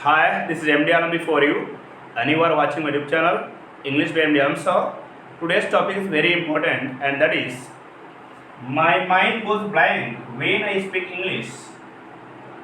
Hi, this is MD Alam before you, and you are watching my YouTube channel English by MD Alam. So, today's topic is very important, and that is my mind goes blank when I speak English.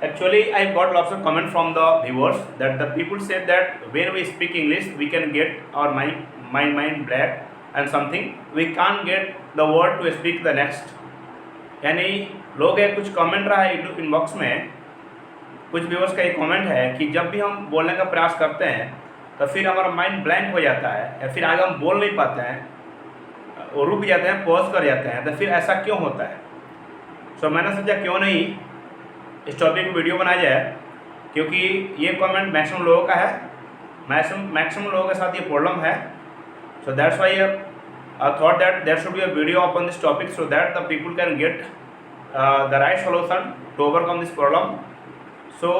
Actually, I got lots of comment from the viewers that the people said that when we speak English, we can get our mind blank and something we can't get the word to speak the next. यानी लोग है कुछ comment रहा है YouTube inbox में, कुछ viewers का एक कमेंट है कि जब भी हम बोलने का प्रयास करते हैं तो फिर हमारा माइंड ब्लैंक हो जाता है या फिर आगे हम बोल नहीं पाते हैं और रुक जाते हैं, पॉज कर जाते हैं। तो फिर ऐसा क्यों होता है? सो मैंने सोचा क्यों नहीं इस टॉपिक को वीडियो बनाया जाए, क्योंकि ये कमेंट मैक्सिमम लोगों का है, मैक्सिमम लोगों के साथ ये प्रॉब्लम है। So that's why I thought that there should be a video upon this topic so that the people can get the right solution to overcome this problem. So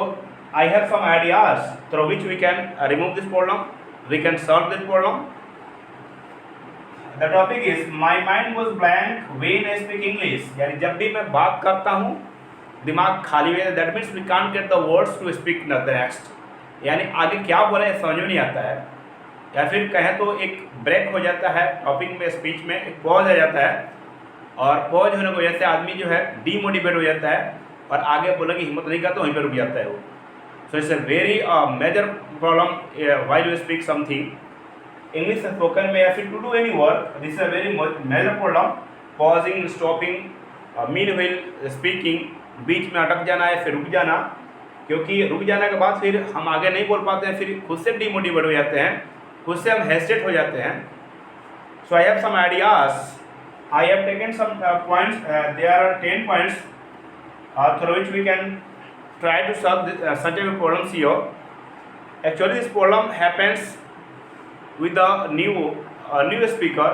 I have some ideas through which we can remove this problem, we can solve this problem. The topic is my mind goes blank when I speak English. यानी जब भी मैं बात करता हूँ दिमाग खाली है, that means we can't get the words to speak the next. यानी आगे क्या बोला है समझ में नहीं आता है, या फिर कहें तो एक ब्रेक हो जाता है टॉपिक में, स्पीच में एक पॉज आ जाता है, और पॉज होने की वजह से आदमी जो है डीमोटिवेट हो जाता है और आगे बोलने की हिम्मत नहीं करता, वहीं पर रुक जाता है वो। So it's a very major problem while you speak something English spoken में या फिर to do any work. This is a very major problem, pausing, stopping, mean while speaking, बीच में अटक जाना है फिर रुक जाना, क्योंकि रुक जाने के बाद फिर हम आगे नहीं बोल पाते हैं, फिर खुद से डीमोटिवेट हो जाते हैं, खुद से हम हेजिटेट हो जाते हैं। So I have some ideas, I have taken some points, there are 10 points through which we can try to solve such a problems here. Actually this problem happens with the new speaker,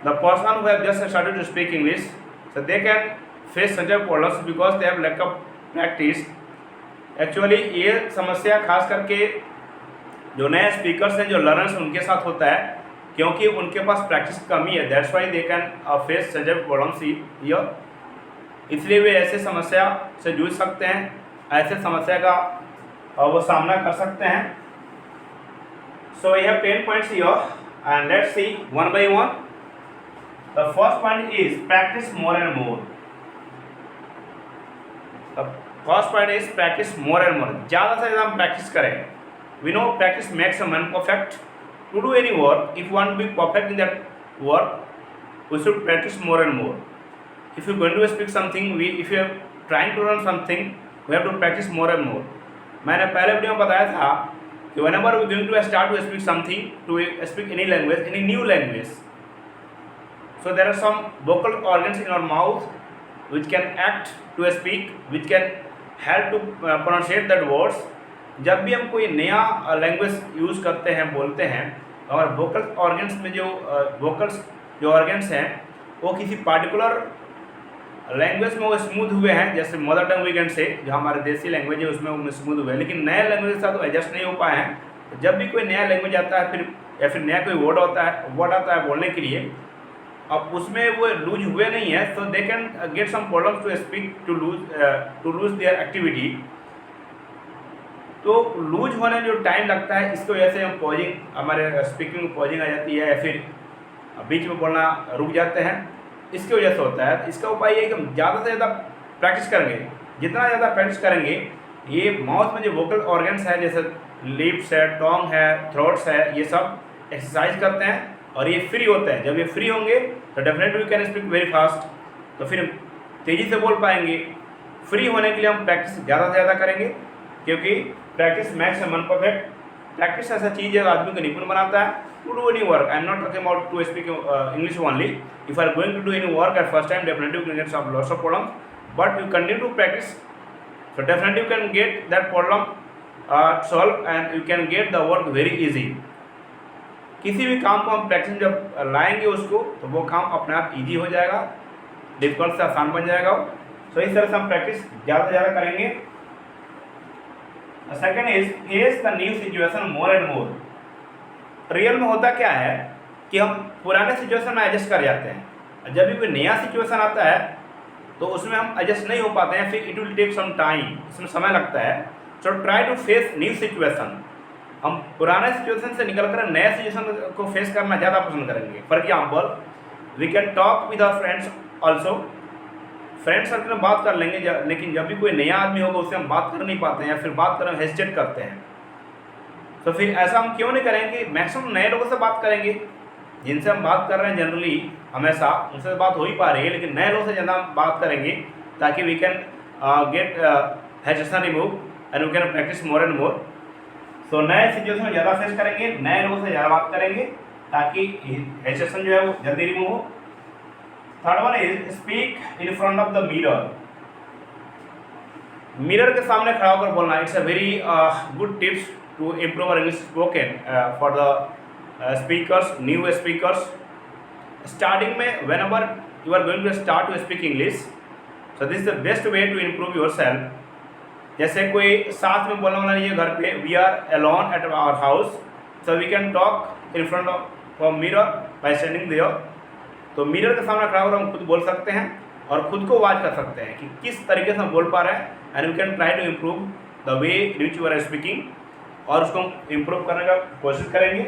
the person who have just started to speak English, so they can face such a problems because they have lack of practice. Actually ये समस्या खास करके जो नए speakers हैं, जो learners, उनके साथ होता है, क्योंकि उनके पास प्रैक्टिस कमी है। That's why they can face such problems here. इसलिए वे ऐसे समस्या से जूझ सकते हैं, ऐसे समस्या का वो सामना कर सकते हैं। So we have 10 points here and let's see one by one. The first point is practice more and more. The first point is practice more and more. ज़्यादा से ज़्यादा हम प्रैक्टिस करें। We know practice makes a man perfect. To do any work, if you want to be perfect in that work, we should practice more and more. If you're going to speak something, if you are trying to learn something, we have to practice more and more. मैंने पहले video में बताया था कि whenever we are going to start to speak something, to speak any language, any new language, so there are some vocal organs in our mouth which can act to speak, which can help to pronunciate that words. जब भी हम कोई नया language use करते हैं, बोलते हैं, और वोकल ऑर्गन्स में जो ऑर्गन्स हैं वो किसी पार्टिकुलर लैंग्वेज में वो स्मूथ हुए हैं, जैसे mother tongue we can say, जो हमारे देसी लैंग्वेज है उसमें वो स्मूथ हुए हैं, लेकिन नए लैंग्वेज के साथ वो एडजस्ट नहीं हो पाए हैं। तो जब भी कोई नया लैंग्वेज आता है फिर या फिर नया कोई वर्ड आता है बोलने के लिए, अब उसमें वो लूज हुए नहीं है, तो they can get some problems to speak, to lose their activity. तो लूज होने में जो टाइम लगता है, इसकी वजह से हम पॉजिंग, हमारे स्पीकिंग में पॉजिंग आ जाती है या फिर बीच में बोलना रुक जाते हैं, इसकी वजह से होता है। इसका उपाय ये है कि हम ज़्यादा से ज़्यादा प्रैक्टिस करेंगे। जितना ज़्यादा प्रैक्टिस करेंगे, ये माउथ में जो वोकल ऑर्गन्स है, जैसे लिप्स है, टोंग है, थ्रोट्स है, ये सब एक्सरसाइज करते हैं और ये फ्री होते हैं। जब ये फ्री होंगे तो definitely we can speak very fast, तो फिर तेज़ी से बोल पाएंगे। फ्री होने के लिए हम प्रैक्टिस ज़्यादा से ज़्यादा करेंगे, क्योंकि practice makes a man perfect. Practice ऐसा चीज़ है आदमी को निपुण बनाता है। To do any work, I am not talking about to speak English only. If are going to do any work at first time, definitely you can get some lots of problem, but you continue to practice, so definitely you can get that problem solve and you can get the work very easy. किसी भी काम को हम practice जब लाएंगे उसको, तो वो काम अपने आप ईजी हो जाएगा, डिफिकल्ट से आसान बन जाएगा। सो इस तरह से हम प्रैक्टिस ज़्यादा से ज़्यादा करेंगे। Second is face the new situation more and more. Real में होता क्या है कि हम पुराने सिचुएशन में एडजस्ट कर जाते हैं, जब भी कोई नया सिचुएशन आता है तो उसमें हम एडजस्ट नहीं हो पाते हैं, फिर it will take some time, इसमें समय लगता है। So try to face new situation, हम पुराने सिचुएशन से निकल कर नए सिचुएशन को फेस करना ज़्यादा पसंद करेंगे। For example we can talk with our friends also, friend circle में बात कर लेंगे, लेकिन जब भी कोई नया आदमी होगा उससे हम बात कर नहीं पाते हैं या फिर बात करने में हेजिटेट करते हैं। तो फिर ऐसा हम क्यों नहीं करेंगे, मैक्सिमम नए लोगों से बात करेंगे। जिनसे हम बात कर रहे हैं जनरली हमेशा उनसे बात हो ही पा रही है, लेकिन नए लोगों से ज़्यादा हम बात करेंगे ताकि we can get hesitation remove and we can practice more and more. तो नए सिचुएशन में ज़्यादा फेस करेंगे, नए लोगों से ज़्यादा बात करेंगे ताकि हेजिटेशन जो है वो जल्दी रिमूव हो। Third one is speak in front of the mirror, mirror के सामने खड़ा होकर बोलना। It's a very good tips to improve our English spoken for the speakers, new speakers. Starting में whenever you are going to start to speak English, so this is the best way to improve yourself. जैसे कोई साथ में बोलने वाला नहीं है घर पे, we are alone at our house, so we can talk in front of mirror by standing there. तो मिरर के सामने खड़ा होकर हम खुद बोल सकते हैं और खुद को वाच कर सकते हैं कि किस तरीके से हम बोल पा रहे हैं, and we can try to improve the way which you are speaking, और उसको हम इम्प्रूव करने का कोशिश करेंगे।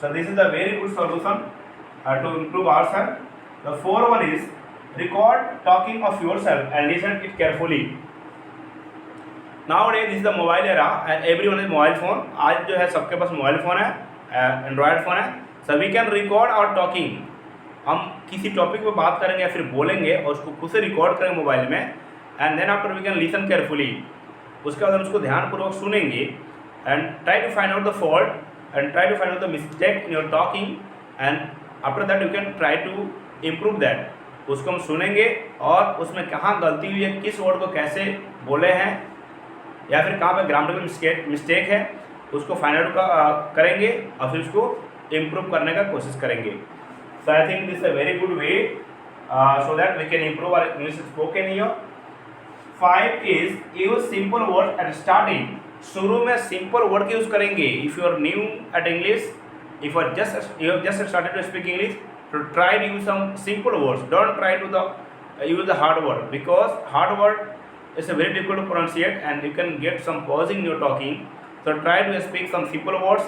So this is the very good solution to improve our self. The fourth one is record talking of your self and listen it carefully. Nowadays this is the mobile era and everyone has mobile phone। आज जो है सबके पास mobile phone है, android phone है। So we can record our talking, हम किसी topic पे बात करेंगे या फिर बोलेंगे और उसको खुद से रिकॉर्ड करेंगे मोबाइल में, and then after we can listen carefully. उसके बाद हम उसको ध्यानपूर्वक सुनेंगे and try to find out the fault and try to find out the mistake in your talking, and after that you can try to improve that. उसको हम सुनेंगे और उसमें कहाँ गलती हुई है, किस वर्ड को कैसे बोले हैं या फिर कहाँ पे ग्रामेटिकल मिस्टेक है, उसको फाइंड आउट करेंगे और फिर उसको इम्प्रूव करने का कोशिश करेंगे। So I think this is a very good way so that we can improve our English spoken here. 5 is use simple word at starting, शुरू में सिंपल वर्ड यूज करेंगे। If you are new at English, if you have just started to speak English, तो try to use some simple words, don't try to use the hard word, because hard word is a very difficult to pronunciate and you can get some pausing in your talking। so try to speak some simple words।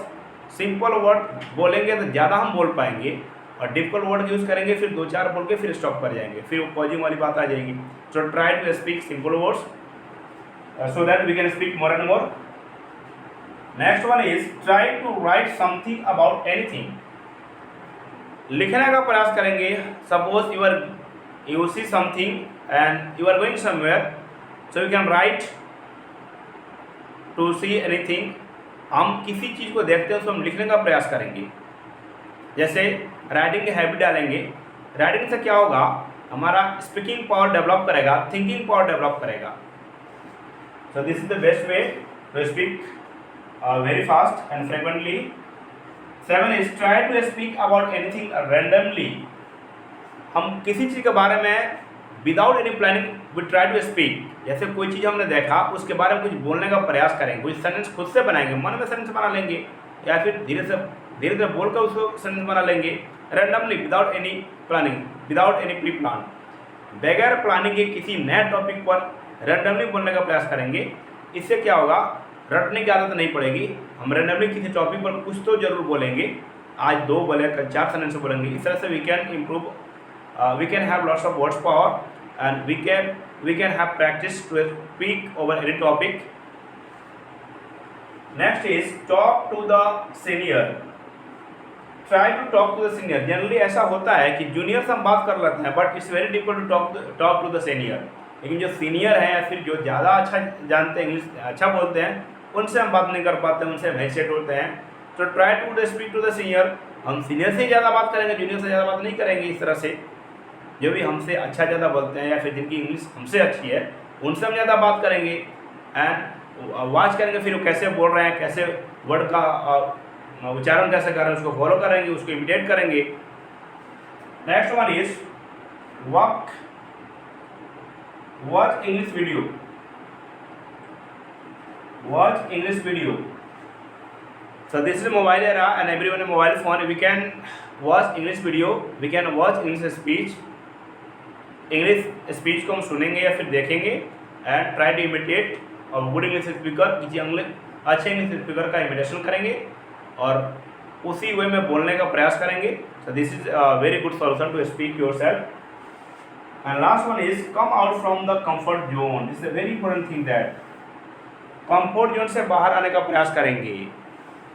simple word बोलेंगे तो ज़्यादा हम बोल पाएंगे, और difficult word use करेंगे फिर 2-4 बोल के फिर स्टॉप कर जाएंगे, फिर वो pausing वाली बात आ जाएगी। so try to speak simple words so that we can speak more and more। next one is try to write something about anything, लिखने का प्रयास करेंगे। suppose you see something and you are going somewhere, so you can write to see anything। हम किसी चीज़ को देखते हैं उसको हम लिखने का प्रयास करेंगे। जैसे राइटिंग की हैबिट डालेंगे, राइटिंग से क्या होगा, हमारा स्पीकिंग पावर डेवलप करेगा, थिंकिंग पावर डेवलप करेगा। So this is the best way to speak very fast and frequently. 7 is try to speak about anything randomly, हम किसी चीज़ के बारे में without any planning we try to speak. जैसे कोई चीज़ हमने देखा उसके बारे में कुछ बोलने का प्रयास करेंगे, कुछ सेंटेंस खुद से बनाएंगे, मन में सेंटेंस बना लेंगे या फिर धीरे धीरे बोल कर उसको सेंटेंस बना लेंगे randomly, without any planning, without any pre plan. बगैर प्लानिंग के किसी नए टॉपिक पर रैंडमली बोलने का प्रयास करेंगे। इससे क्या होगा, रटने की आदत नहीं पड़ेगी, हम रैंडमली किसी टॉपिक पर कुछ तो जरूर बोलेंगे, आज 2 बोले, कल 4 सेंटेंस बोलेंगे। इस तरह से we can improve, we can have lots of words power and we can have practice to speak over any topic। next is talk to the senior, try to talk to the senior। Generally ऐसा होता है कि junior से हम बात कर लेते हैं, but it's very difficult to talk to the senior. लेकिन जो सीनियर हैं या फिर जो ज़्यादा अच्छा जानते हैं, इंग्लिश अच्छा बोलते हैं, उनसे हम बात नहीं कर पाते, उनसे हम हेजिटेट होते हैं। तो try to speak to the senior, हम सीनियर से ही ज़्यादा बात करेंगे, जूनियर से ज़्यादा बात नहीं करेंगे। इस तरह से जो भी हमसे अच्छा ज़्यादा बोलते हैं या फिर जिनकी इंग्लिश हमसे अच्छी है उनसे हम ज़्यादा बात करेंगे एंड वॉच करेंगे फिर वो कैसे बोल रहे हैं, कैसे वर्ड का उच्चारण कैसे कर रहे हैं, उसको फॉलो करेंगे, उसको इमिटेट करेंगे। Next one is watch English video, watch English video. So this is mobile era and everyone has mobile phone, we can watch English video, we can watch English speech। English speech को हम सुनेंगे या फिर देखेंगे and try to imitate good English speaker, किसी अच्छे English speaker का imitation करेंगे और उसी वे में बोलने का प्रयास करेंगे. So this is a very good solution to speak your self. And last one is come out from the comfort zone. This is a very important thing that comfort zone से बाहर आने का प्रयास करेंगे.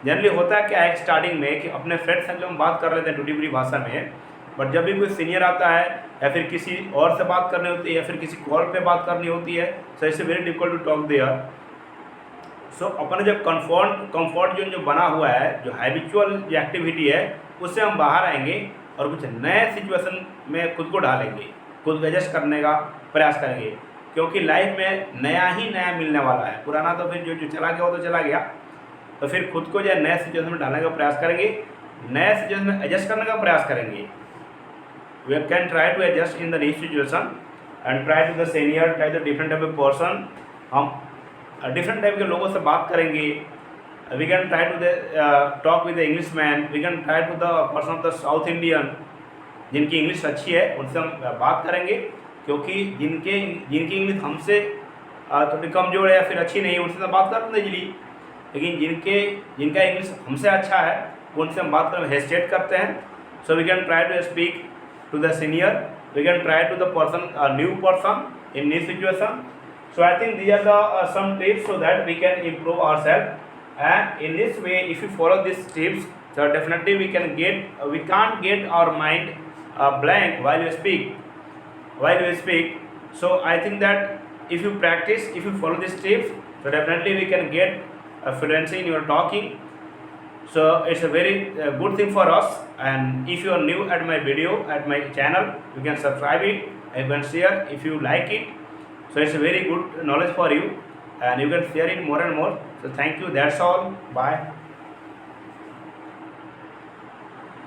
जनरली होता है क्या है स्टार्टिंग में कि अपने फ्रेंड्स से हम बात कर लेते हैं टूटी फूटी भाषा में, बट जब भी कोई सीनियर आता है या फिर किसी और से बात करनी होती है या फिर किसी कॉल पे बात करनी होती है, so it's very difficult to talk there. So अपना जो कंफर्ट जोन जो बना हुआ है, जो हैबिचुअल जो एक्टिविटी है, उससे हम बाहर आएंगे और कुछ नए सिचुएशन में खुद को ढालेंगे, खुद को एडजस्ट करने का प्रयास करेंगे, क्योंकि लाइफ में नया ही नया मिलने वाला है. पुराना तो फिर जो चला गया वो तो चला गया. तो फिर खुद को जो है नए सिचुएशन में ढालने का प्रयास करेंगे, नए सिचुएशन में एडजस्ट करने का प्रयास करेंगे. We can try to adjust in the new situation and try to the senior, try the different type of person. हम डिफरेंट टाइप के लोगों से बात करेंगे. We can try to talk with the English man. We can try to the person of the South Indian, जिनकी English अच्छी है उनसे हम बात करेंगे, क्योंकि जिनकी इंग्लिश हमसे थोड़ी कमजोर है या फिर अच्छी नहीं है उनसे तो बात कर लेते इजीली. लेकिन जिनका इंग्लिश हमसे अच्छा है उनसे हम बात करने में हेजिटेट करते हैं. So we can try to speak to the senior. We can try to the person new person in new situation. So I think these are the some tips so that we can improve ourselves, and in this way if you follow these tips, so definitely we can't get our mind blank while you speak. So I think that if you practice, if you follow these tips, so definitely we can get fluency in your talking. So it's a very good thing for us. And if you are new at my video, at my channel, you can subscribe it, you can share if you like it. So it's a very good knowledge for you and you can share it more and more. So thank you. That's all. Bye.